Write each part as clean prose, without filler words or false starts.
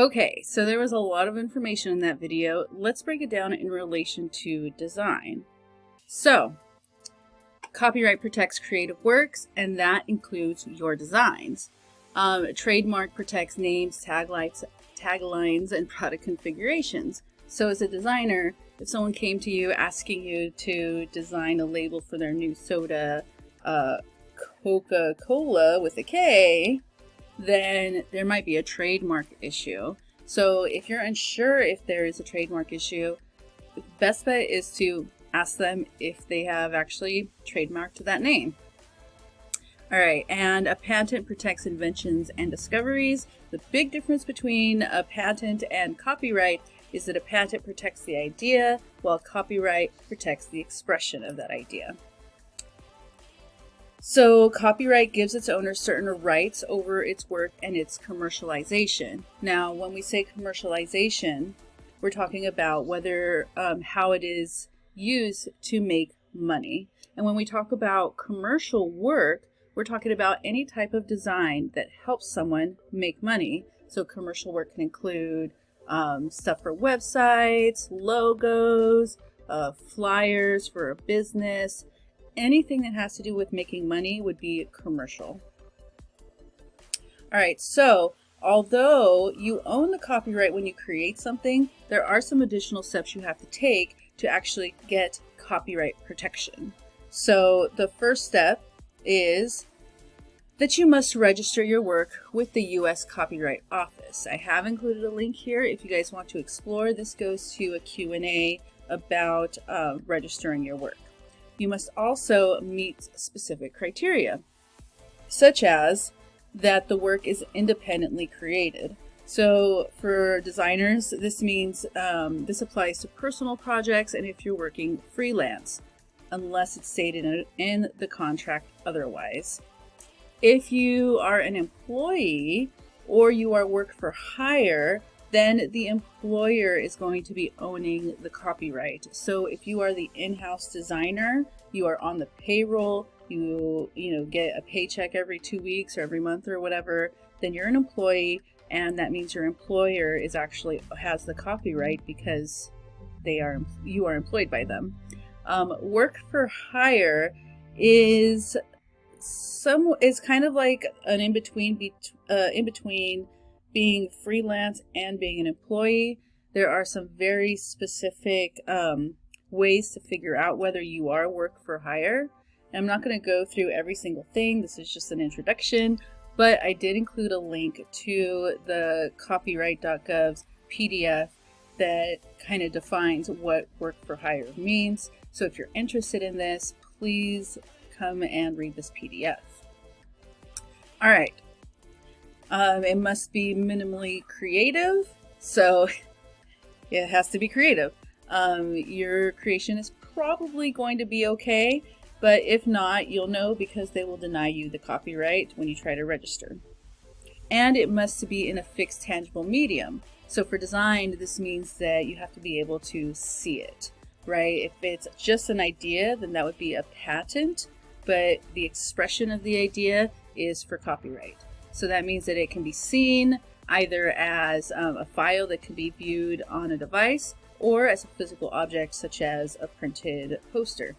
Okay, so there was a lot of information in that video. Let's break it down in relation to design. So, copyright protects creative works, and that includes your designs. Trademark protects names, taglines, and product configurations. So as a designer, if someone came to you asking you to design a label for their new soda, Coca-Cola with a K, then there might be a trademark issue. So if you're unsure if there is a trademark issue, the best bet is to ask them if they have actually trademarked that name. All right, and a patent protects inventions and discoveries. The big difference between a patent and copyright is that a patent protects the idea, while copyright protects the expression of that idea. So copyright gives its owner certain rights over its work and its commercialization. Now, when we say commercialization, we're talking about whether how it is used to make money. And when we talk about commercial work, we're talking about any type of design that helps someone make money. So commercial work can include stuff for websites, logos, flyers for a business. Anything that has to do with making money would be commercial. All right, so although you own the copyright when you create something, there are some additional steps you have to take to actually get copyright protection. So the first step is that you must register your work with the U.S. Copyright Office. I have included a link here if you guys want to explore. This goes to a Q&A about registering your work. You must also meet specific criteria, such as that the work is independently created. So for designers, this means this applies to personal projects and if you're working freelance, unless it's stated in the contract otherwise. If you are an employee or you are work for hire, then the employer is going to be owning the copyright. So if you are the in-house designer, you are on the payroll, you get a paycheck every 2 weeks or every month or whatever, then you're an employee, and that means your employer is actually has the copyright because you are employed by them. Work for hire is kind of like an in between being freelance and being an employee. There are some very specific ways to figure out whether you are work for hire. And I'm not going to go through every single thing. This is just an introduction, but I did include a link to the copyright.gov's PDF that kind of defines what work for hire means. So if you're interested in this, please come and read this PDF. All right. It must be minimally creative, so it has to be creative. Your creation is probably going to be okay, but if not, you'll know because they will deny you the copyright when you try to register. And it must be in a fixed tangible medium. So for design, this means that you have to be able to see it, right? If it's just an idea, then that would be a patent, but the expression of the idea is for copyright. So that means that it can be seen either as a file that can be viewed on a device or as a physical object such as a printed poster.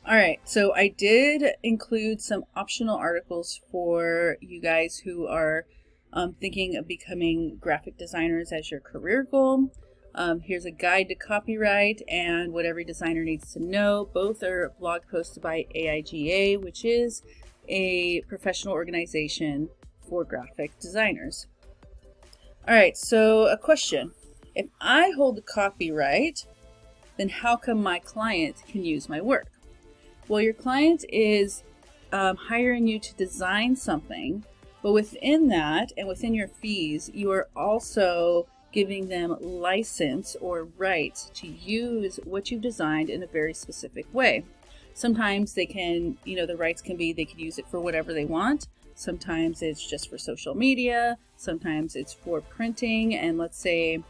All right, so I did include some optional articles for you guys who are thinking of becoming graphic designers as your career goal. Here's a guide to copyright and what every designer needs to know. Both are blog posted by AIGA, which is a professional organization for graphic designers. All right, so a question. If I hold the copyright, then how come my client can use my work? Well, your client is hiring you to design something, but within that and within your fees, you are also giving them license or rights to use what you've designed in a very specific way. Sometimes they can, the rights can be they can use it for whatever they want. Sometimes it's just for social media. Sometimes it's for printing. And let's say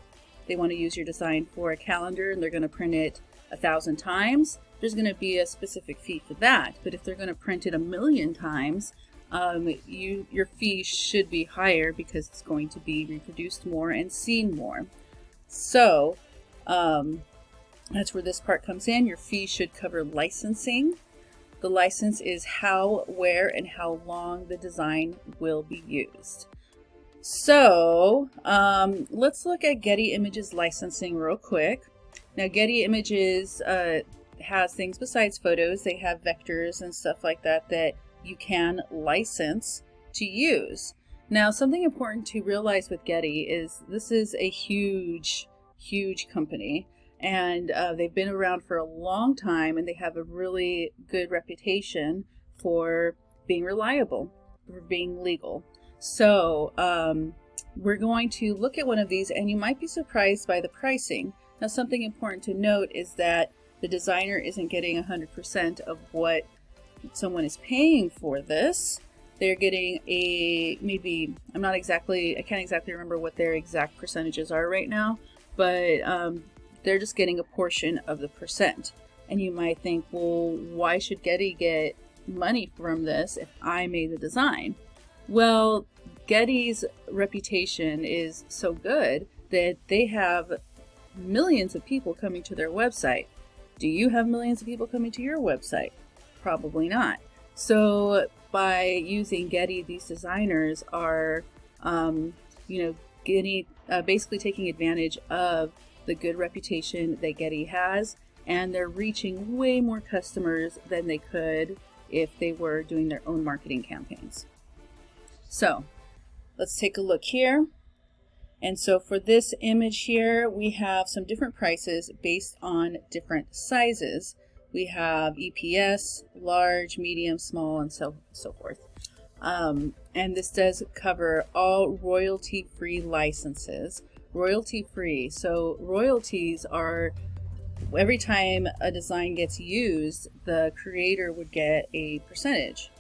they want to use your design for a calendar and they're going to print it 1,000 times. There's going to be a specific fee for that. But if they're going to print it 1,000,000 times, your fee should be higher because it's going to be reproduced more and seen more. So that's where this part comes in. Your fee should cover licensing. The license is how, where, and how long the design will be used. So let's look at Getty Images licensing real quick. Now, Getty Images has things besides photos. They have vectors and stuff like that that you can license to use. Now, something important to realize with Getty is this is a huge company, and they've been around for a long time, and they have a really good reputation for being reliable, for being legal. So we're going to look at one of these, and you might be surprised by the pricing. Now, something important to note is that the designer isn't getting 100% of what someone is paying for this. They're getting maybe, I can't exactly remember what their exact percentages are right now, but they're just getting a portion of the percent. And you might think, well, why should Getty get money from this if I made the design? Well, Getty's reputation is so good that they have millions of people coming to their website. Do you have millions of people coming to your website? Probably not. So by using Getty, these designers are, basically taking advantage of the good reputation that Getty has, and they're reaching way more customers than they could if they were doing their own marketing campaigns. So let's take a look here. And so for this image here, we have some different prices based on different sizes. We have EPS, large, medium, small, and so forth. And this does cover all royalty-free licenses. Royalty-free. So royalties are every time a design gets used, the creator would get a percentage.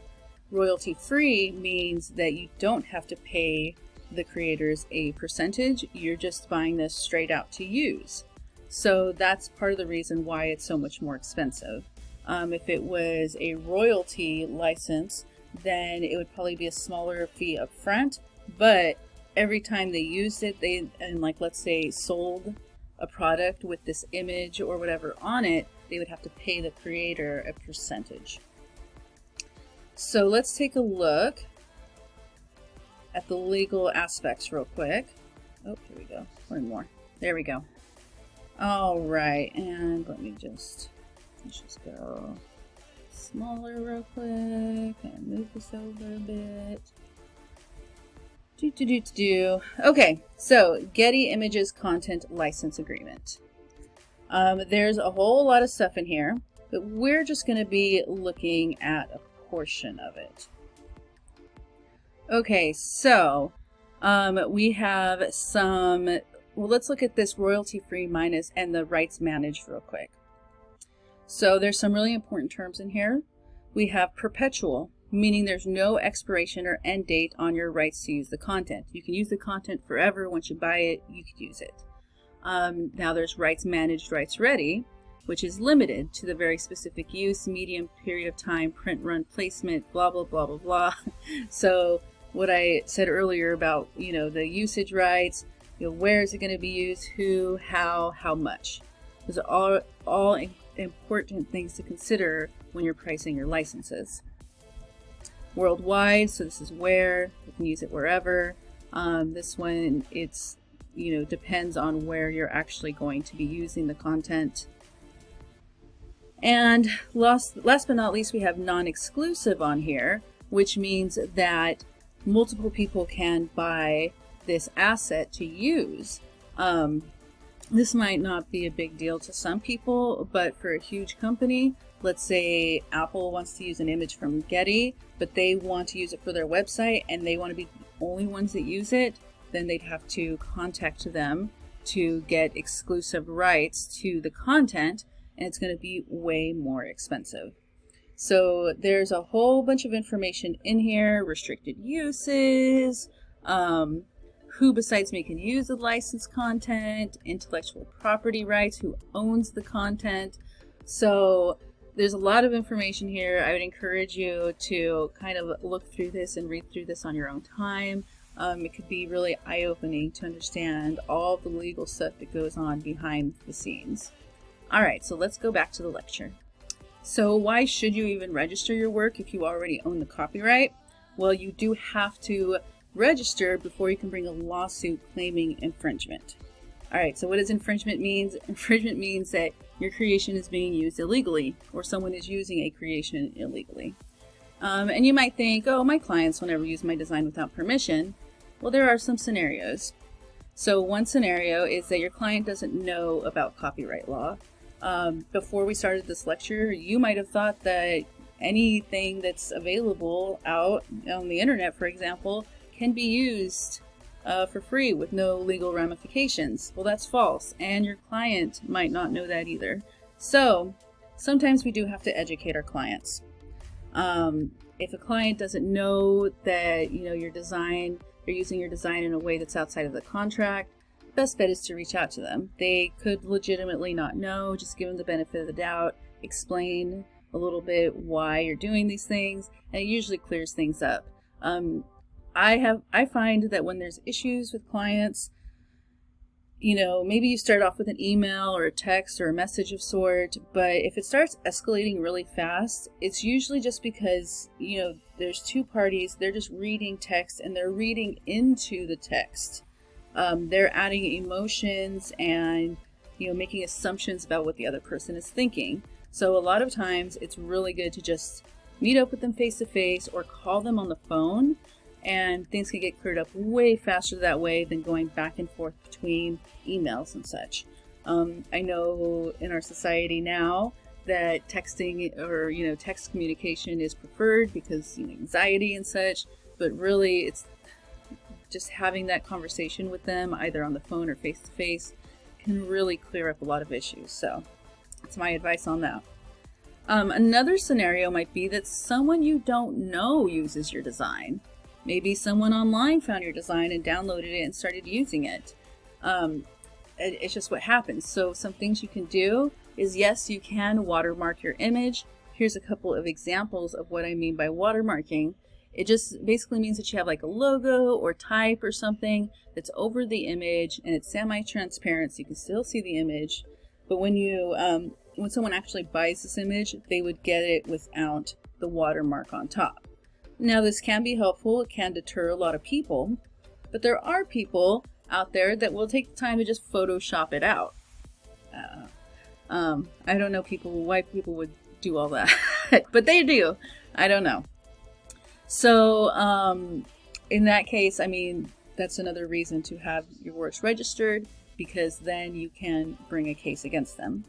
Royalty-free means that you don't have to pay the creators a percentage. You're just buying this straight out to use. So that's part of the reason why it's so much more expensive. If it was a royalty license, then it would probably be a smaller fee up front, but every time they used it, let's say sold a product with this image or whatever on it, they would have to pay the creator a percentage. So let's take a look at the legal aspects real quick. Oh, here we go. One more. There we go. All right, and let's just go smaller real quick and move this over a bit. Okay, so Getty Images Content License Agreement. There's a whole lot of stuff in here, but we're just going to be looking at a portion of it. Okay, so we have some, well, let's look at this royalty-free minus and the rights managed real quick. So there's some really important terms in here. We have perpetual, meaning there's no expiration or end date on your rights to use the content. You can use the content forever. Once you buy it, you could use it. Now there's rights managed, rights ready, which is limited to the very specific use, medium, period of time, print run, placement, blah, blah, blah, blah, blah. So what I said earlier about, the usage rights, where is it going to be used, who, how much. Those are all important things to consider when you're pricing your licenses. Worldwide, so this is where, you can use it wherever. This one, it's, depends on where you're actually going to be using the content. And last but not least, we have non-exclusive on here, which means that multiple people can buy this asset to use. This might not be a big deal to some people, but for a huge company, let's say Apple wants to use an image from Getty, but they want to use it for their website and they want to be the only ones that use it, then they'd have to contact them to get exclusive rights to the content, and it's going to be way more expensive. So there's a whole bunch of information in here, restricted uses, who besides me can use the licensed content, intellectual property rights, who owns the content. So there's a lot of information here. I would encourage you to kind of look through this and read through this on your own time. It could be really eye-opening to understand all the legal stuff that goes on behind the scenes. Alright, so let's go back to the lecture. So why should you even register your work if you already own the copyright? Well, you do have to register before you can bring a lawsuit claiming infringement. Alright, so what does infringement mean? Infringement means that your creation is being used illegally, or someone is using a creation illegally. And you might think, oh, my clients will never use my design without permission. Well, there are some scenarios. So one scenario is that your client doesn't know about copyright law. Before we started this lecture, you might have thought that anything that's available out on the internet, for example, can be used for free with no legal ramifications. Well, that's false, and your client might not know that either. So sometimes we do have to educate our clients. If a client doesn't know that your design, they're using your design in a way that's outside of the contract, best bet is to reach out to them. They could legitimately not know. Just give them the benefit of the doubt, explain a little bit why you're doing these things, and it usually clears things up. I find that when there's issues with clients, maybe you start off with an email or a text or a message of sort, but if it starts escalating really fast, it's usually just because, there's two parties, they're just reading text and they're reading into the text. They're adding emotions and, making assumptions about what the other person is thinking. So a lot of times it's really good to just meet up with them face to face or call them on the phone, and things can get cleared up way faster that way than going back and forth between emails and such. I know in our society now that texting or text communication is preferred because anxiety and such, but really it's just having that conversation with them either on the phone or face to face can really clear up a lot of issues. So that's my advice on that. Another scenario might be that someone you don't know uses your design. Maybe someone online found your design and downloaded it and started using it. It's just what happens. So some things you can do is, yes, you can watermark your image. Here's a couple of examples of what I mean by watermarking. It just basically means that you have like a logo or type or something that's over the image and it's semi-transparent so you can still see the image. But when someone actually buys this image, they would get it without the watermark on top. Now, this can be helpful. It can deter a lot of people, but there are people out there that will take the time to just Photoshop it out. I don't know why people would do all that, but they do. I don't know. So in that case, that's another reason to have your works registered, because then you can bring a case against them.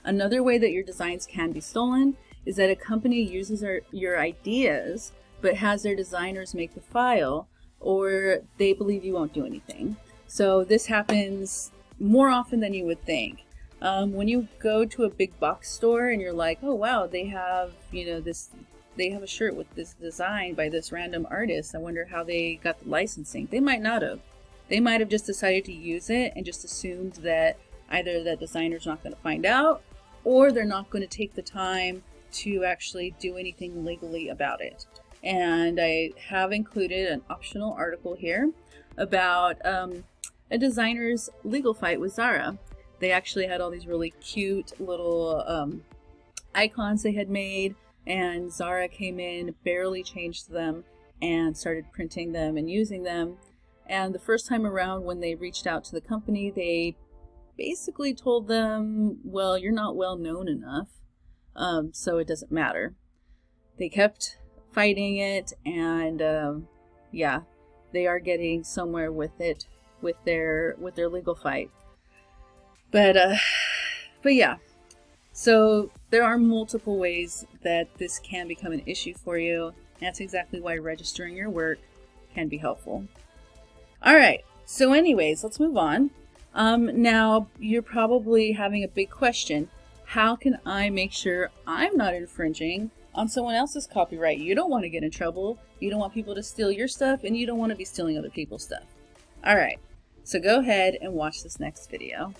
Another way that your designs can be stolen is that a company uses your ideas but has their designers make the file, or they believe you won't do anything. So this happens more often than you would think. When you go to a big box store and you're like, oh wow, they have they have a shirt with this design by this random artist. I wonder how they got the licensing. They might not have. They might have just decided to use it and just assumed that either the designer's not going to find out, or they're not going to take the time to actually do anything legally about it. And I have included an optional article here about a designer's legal fight with Zara. They actually had all these really cute little icons they had made, and Zara came in, barely changed them, and started printing them and using them. And the first time around when they reached out to the company, they basically told them, well, you're not well known enough, so it doesn't matter. They kept fighting it, and yeah, they are getting somewhere with it, with their legal fight. But yeah, so there are multiple ways that this can become an issue for you. That's exactly why registering your work can be helpful. All right, so anyways, let's move on. Now, you're probably having a big question. How can I make sure I'm not infringing on someone else's copyright? You don't want to get in trouble. You don't want people to steal your stuff, and you don't want to be stealing other people's stuff. All right, so go ahead and watch this next video.